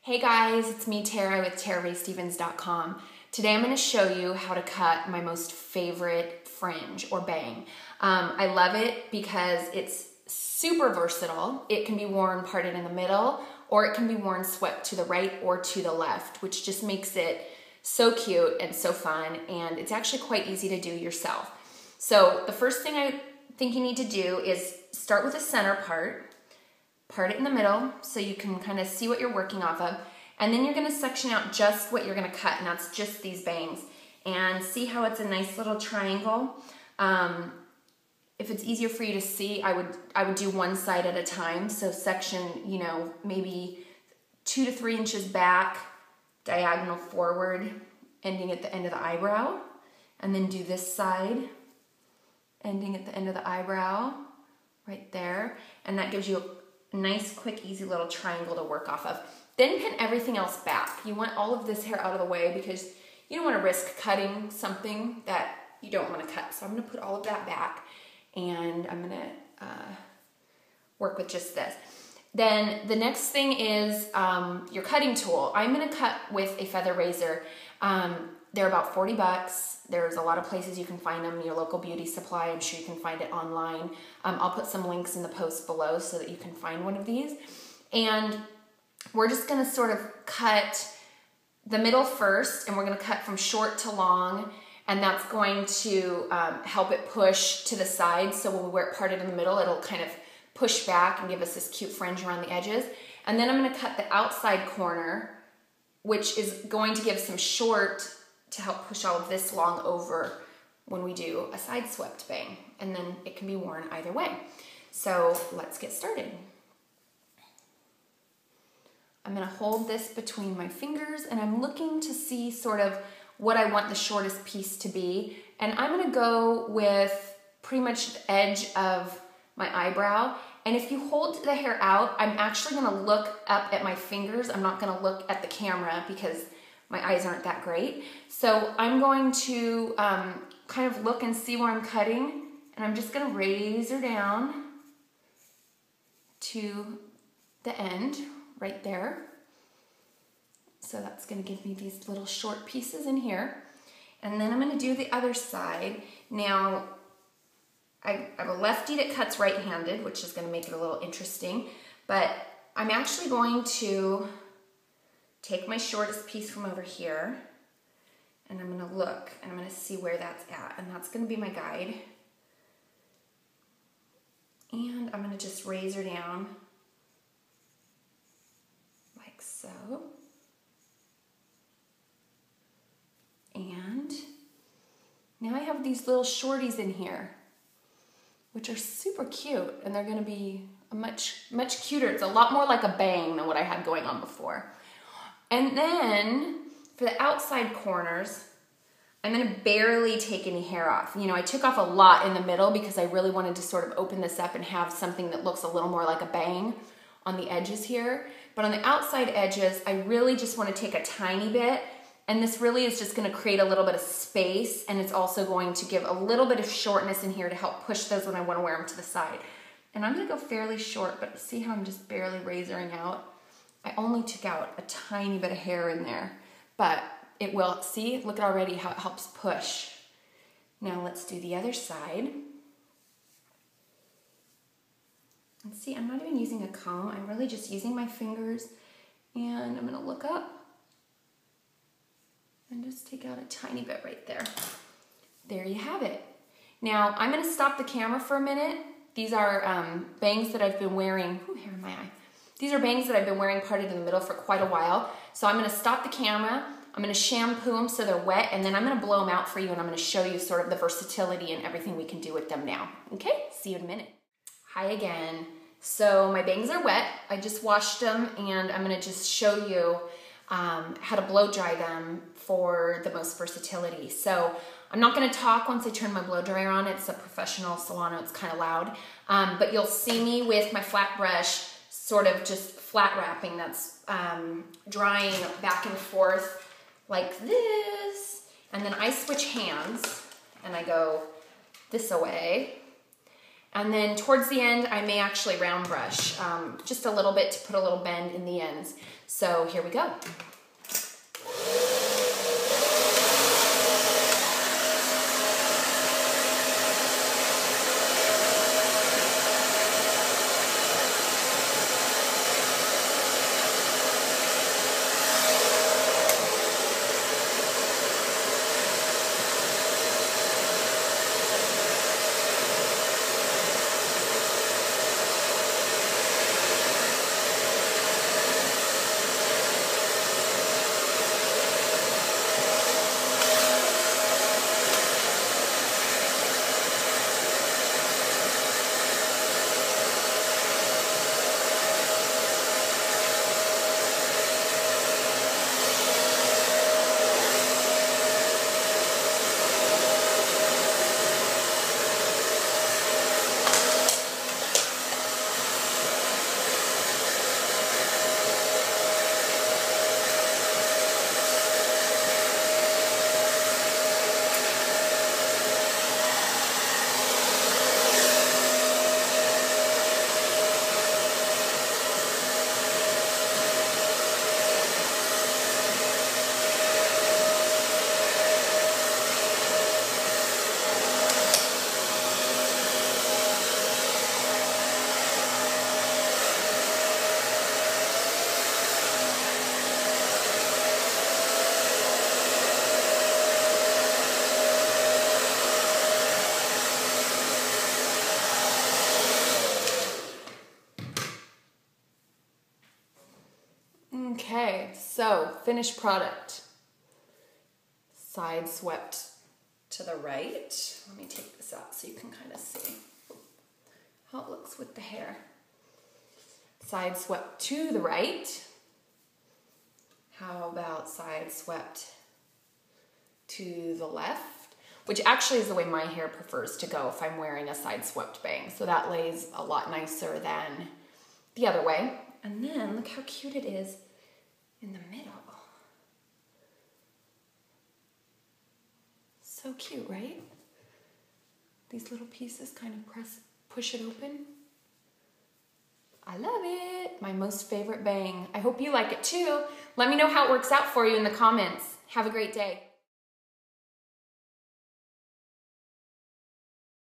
Hey guys, it's me Tara with TeraRayStevens.com. Today I'm going to show you how to cut my most favorite fringe or bang. I love it because it's super versatile. It can be worn parted in the middle, or it can be worn swept to the right or to the left, which just makes it so cute and so fun, and it's actually quite easy to do yourself. So the first thing I think you need to do is start with the center part it in the middle so you can kind of see what you're working off of, and then you're going to section out just what you're going to cut, and that's just these bangs. And see how it's a nice little triangle? If it's easier for you to see, I would do one side at a time. So section, maybe 2 to 3 inches back, diagonal forward, ending at the end of the eyebrow, and then do this side, ending at the end of the eyebrow, right there, and that gives you a nice, quick, easy little triangle to work off of. Then pin everything else back. You want all of this hair out of the way because you don't want to risk cutting something that you don't want to cut. So I'm going to put all of that back, and I'm going to work with just this. Then the next thing is your cutting tool. I'm going to cut with a feather razor. They're about 40 bucks. There's a lot of places you can find them, your local beauty supply. I'm sure you can find it online. I'll put some links in the post below so that you can find one of these. And we're just gonna sort of cut the middle first, and we're gonna cut from short to long, and that's going to help it push to the side. So when we wear it parted in the middle, it'll kind of push back and give us this cute fringe around the edges. And then I'm gonna cut the outside corner, which is going to give some short to help push all of this long over when we do a side swept bang. And then it can be worn either way. So let's get started. I'm gonna hold this between my fingers, and I'm looking to see sort of what I want the shortest piece to be. And I'm gonna go with pretty much the edge of my eyebrow. And if you hold the hair out, I'm actually gonna look up at my fingers. I'm not gonna look at the camera because my eyes aren't that great. So I'm going to kind of look and see where I'm cutting, and I'm just gonna razor down to the end right there. So that's gonna give me these little short pieces in here. And then I'm gonna do the other side. Now, I have a lefty that cuts right-handed, which is gonna make it a little interesting, but I'm actually going to take my shortest piece from over here, and I'm gonna look, and I'm gonna see where that's at, and that's gonna be my guide. And I'm gonna just razor down like so. And now I have these little shorties in here, which are super cute, and they're gonna be a much cuter. It's a lot more like a bang than what I had going on before. And then for the outside corners, I'm gonna barely take any hair off. I took off a lot in the middle because I really wanted to sort of open this up and have something that looks a little more like a bang on the edges here. But on the outside edges, I really just wanna take a tiny bit, and this really is just gonna create a little bit of space, and it's also going to give a little bit of shortness in here to help push those when I wanna wear them to the side. And I'm gonna go fairly short, but see how I'm just barely razoring out? I only took out a tiny bit of hair in there, but it will, see, look at already how it helps push. Now let's do the other side. And see, I'm not even using a comb, I'm really just using my fingers, and I'm gonna look up and just take out a tiny bit right there. There you have it. Now I'm gonna stop the camera for a minute. These are bangs that I've been wearing, ooh, hair in my eye. These are bangs that I've been wearing parted in the middle for quite a while. So I'm gonna stop the camera, I'm gonna shampoo them so they're wet, and then I'm gonna blow them out for you, and I'm gonna show you sort of the versatility and everything we can do with them now. Okay, see you in a minute. Hi again. So my bangs are wet. I just washed them, and I'm gonna just show you how to blow dry them for the most versatility. So I'm not gonna talk once I turn my blow dryer on. It's a professional salon, it's kind of loud. But you'll see me with my flat brush sort of just flat wrapping, that's drying back and forth like this. And then I switch hands, and I go this away, And then towards the end, I may actually round brush just a little bit to put a little bend in the ends. So here we go. Okay, so finished product. Side swept to the right. Let me take this out so you can kind of see how it looks with the hair. Side swept to the right. How about side swept to the left? Which actually is the way my hair prefers to go if I'm wearing a side swept bang. So that lays a lot nicer than the other way. And then look how cute it is in the middle. So cute, right? These little pieces kind of push it open. I love it. My most favorite bang. I hope you like it too. Let me know how it works out for you in the comments. Have a great day.